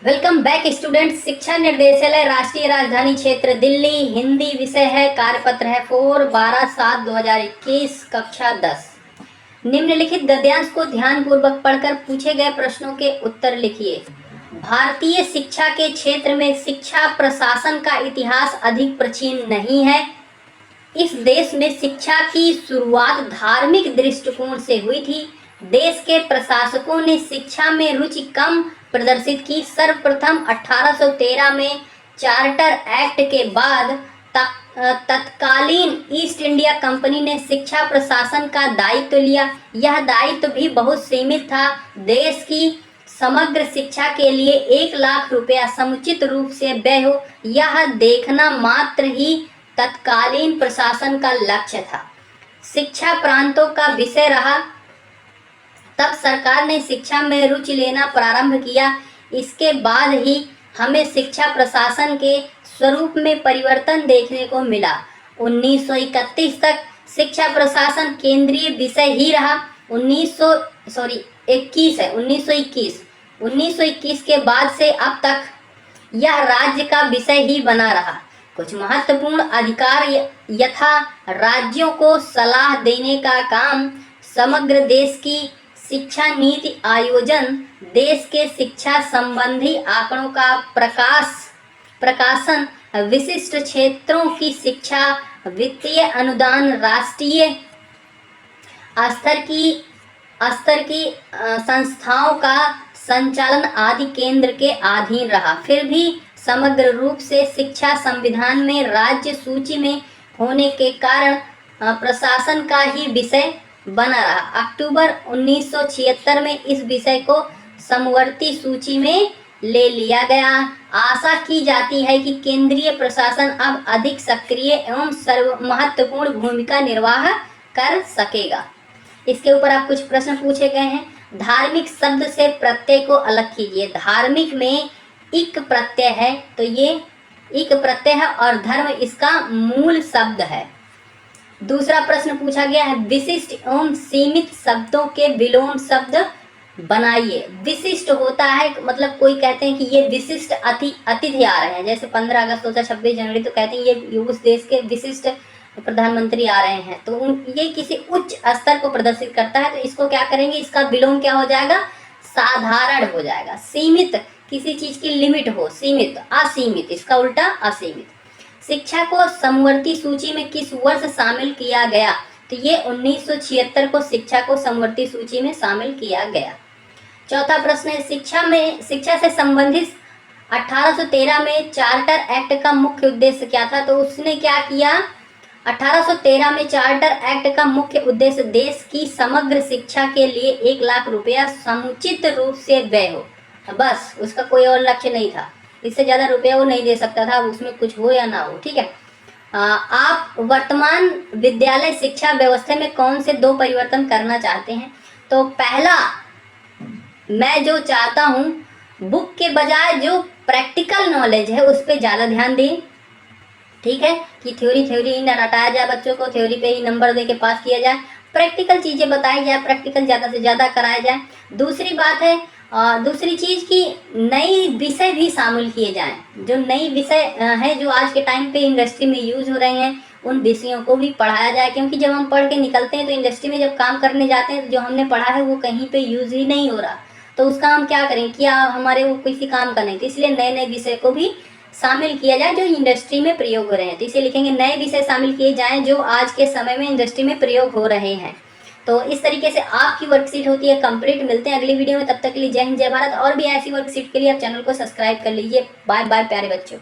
Welcome back student. शिक्षा निर्देशालय राष्ट्रीय राजधानी क्षेत्र दिल्ली, हिंदी विषय है, कार्यपत्र है 4/12/2021 कक्षा 10। निम्नलिखित गद्यांश को ध्यानपूर्वक पढ़कर पूछे गए प्रश्नों के उत्तर लिखिए। भारतीय शिक्षा के क्षेत्र में शिक्षा प्रशासन का इतिहास अधिक प्राचीन नहीं है। इस देश में शिक्षा की शुरुआत धार्मिक दृष्टिकोण से हुई थी। देश के प्रशासकों ने शिक्षा में रुचि कम प्रदर्शित की। सर्वप्रथम 1813 में चार्टर एक्ट के बाद तत्कालीन ईस्ट इंडिया कंपनी ने शिक्षा प्रशासन का दायित्व लिया। यह दायित्व भी बहुत सीमित था। देश की समग्र शिक्षा के लिए 1 लाख रुपया समुचित रूप से व्यय हो, यह देखना मात्र ही तत्कालीन प्रशासन का लक्ष्य था। शिक्षा प्रांतों का विषय रहा। तब सरकार ने शिक्षा में रुचि लेना प्रारंभ किया। इसके बाद ही हमें शिक्षा प्रशासन के स्वरूप में परिवर्तन देखने को मिला। 1931 तक शिक्षा प्रशासन केंद्रीय विषय ही रहा। 1921 के बाद से अब तक यह राज्य का विषय ही बना रहा। कुछ महत्वपूर्ण अधिकार यथा राज्यों को सलाह देने का काम, समग्र देश की शिक्षा नीति आयोजन, देश के शिक्षा संबंधी आंकड़ों का प्रकाशन, विशिष्ट क्षेत्रों की शिक्षा, वित्तीय अनुदान, राष्ट्रीय स्तर की संस्थाओं का संचालन आदि केंद्र के अधीन रहा। फिर भी समग्र रूप से शिक्षा संविधान में राज्य सूची में होने के कारण प्रशासन का ही विषय बना रहा। अक्टूबर 1976 में इस विषय को समवर्ती सूची में ले लिया गया। आशा की जाती है कि केंद्रीय प्रशासन अब अधिक सक्रिय एवं महत्वपूर्ण भूमिका निर्वाह कर सकेगा। इसके ऊपर आप कुछ प्रश्न पूछे गए हैं। धार्मिक शब्द से प्रत्यय को अलग कीजिए। धार्मिक में इक प्रत्यय है, तो ये इक प्रत्यय है और धर्म इसका मूल शब्द है। दूसरा प्रश्न पूछा गया है, विशिष्ट एवं सीमित शब्दों के विलोम शब्द बनाइए। विशिष्ट होता है मतलब कोई कहते हैं कि ये विशिष्ट अतिथि आ रहे हैं, जैसे 15 अगस्त होता है, 26 जनवरी, तो कहते हैं ये उस देश के विशिष्ट प्रधानमंत्री आ रहे हैं, तो ये किसी उच्च स्तर को प्रदर्शित करता है। तो इसको क्या करेंगे, इसका विलोम क्या हो जाएगा, साधारण हो जाएगा। सीमित, किसी चीज की लिमिट हो, सीमित, असीमित, इसका उल्टा असीमित। शिक्षा को समवर्ती सूची में किस वर्ष शामिल किया गया, तो ये 1976 को शिक्षा को समवर्ती सूची में शामिल किया गया। चौथा प्रश्न है, शिक्षा से संबंधित 1813 में चार्टर एक्ट का मुख्य उद्देश्य क्या था। तो उसने क्या किया, 1813 में चार्टर एक्ट का मुख्य उद्देश्य देश की समग्र शिक्षा के लिए 1 लाख रुपया समुचित रूप से व्यय हो, बस, उसका कोई और लक्ष्य नहीं था। इससे ज़्यादा रुपया वो नहीं दे सकता था, उसमें कुछ हो या ना हो, ठीक है। आप वर्तमान विद्यालय शिक्षा व्यवस्था में कौन से 2 परिवर्तन करना चाहते हैं। तो पहला, मैं जो चाहता हूँ, बुक के बजाय जो प्रैक्टिकल नॉलेज है उस पर ज़्यादा ध्यान दें, ठीक है, कि थ्योरी ही ना रटाया जाए, बच्चों को थ्योरी पे ही नंबर दे के पास किया जाए, प्रैक्टिकल चीज़ें बताई जाए, प्रैक्टिकल ज़्यादा से ज़्यादा कराया जाए। दूसरी बात है, दूसरी चीज़ की नई विषय भी शामिल किए जाएं। जो नई विषय है जो आज के टाइम पे इंडस्ट्री में यूज़ हो रहे हैं, उन विषयों को भी पढ़ाया जाए, क्योंकि जब हम पढ़ के निकलते हैं तो इंडस्ट्री में जब काम करने जाते हैं तो जो हमने पढ़ा है वो कहीं पे यूज़ ही नहीं हो रहा, तो उसका हम क्या करें, क्या हमारे वो किसी काम का नहीं। तो इसलिए नए नए विषय को भी शामिल किया जाए जो इंडस्ट्री में प्रयोग हो रहे हैं। तो इसे लिखेंगे, नए विषय शामिल किए जाएँ जो आज के समय में इंडस्ट्री में प्रयोग हो रहे हैं। तो इस तरीके से आपकी वर्कशीट होती है कंप्लीट। मिलते हैं अगली वीडियो में, तब तक के लिए जय हिंद जय भारत। और भी ऐसी वर्कशीट के लिए आप चैनल को सब्सक्राइब कर लीजिए। बाय बाय प्यारे बच्चों।